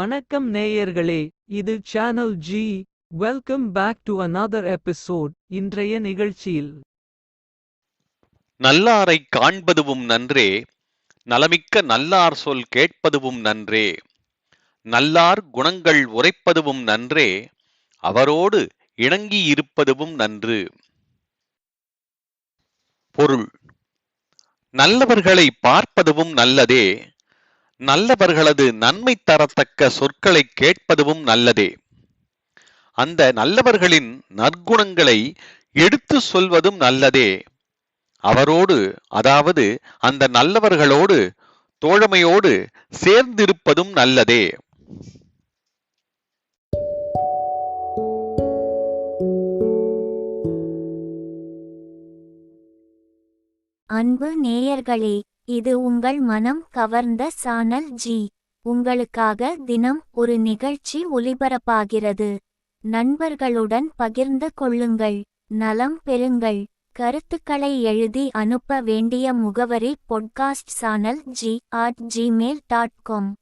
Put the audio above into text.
வணக்கம் நேயர்களே, இது channel G. Welcome back to another episode. இன்றைய நிகழ்ச்சியில் நல்லாரைக் காண்பதுவும் நன்றே, நலமிக்க நல்லார் சொல் கேட்பதுவும் நன்றே. நல்லார் குணங்கள் உரைப்பதுவும் நன்றே, அவரோடு இணங்கியிருப்பதுவும் நன்று. பொருள்: நல்லவர்களை பார்ப்பதுவும் நல்லதே, நல்லவர்களது நன்மை தரத்தக்க சொற்களை கேட்பதுவும் நல்லதே. அந்த நல்லவர்களின் நற்குணங்களை எடுத்து சொல்வதும் நல்லதே. அவரோடு, அதாவது அந்த நல்லவர்களோடு தோழமையோடு சேர்ந்திருப்பதும் நல்லதே. அன்பு நேயர்களே, இது உங்கள் மனம் கவர்ந்த சானல் ஜி. உங்களுக்காக தினம் ஒரு நிகழ்ச்சி ஒளிபரப்பாகிறது. நண்பர்களுடன் பகிர்ந்து கொள்ளுங்கள், நலம் பெறுங்கள். கருத்துக்களை எழுதி அனுப்ப வேண்டிய முகவரி podcast channel@gmail.com.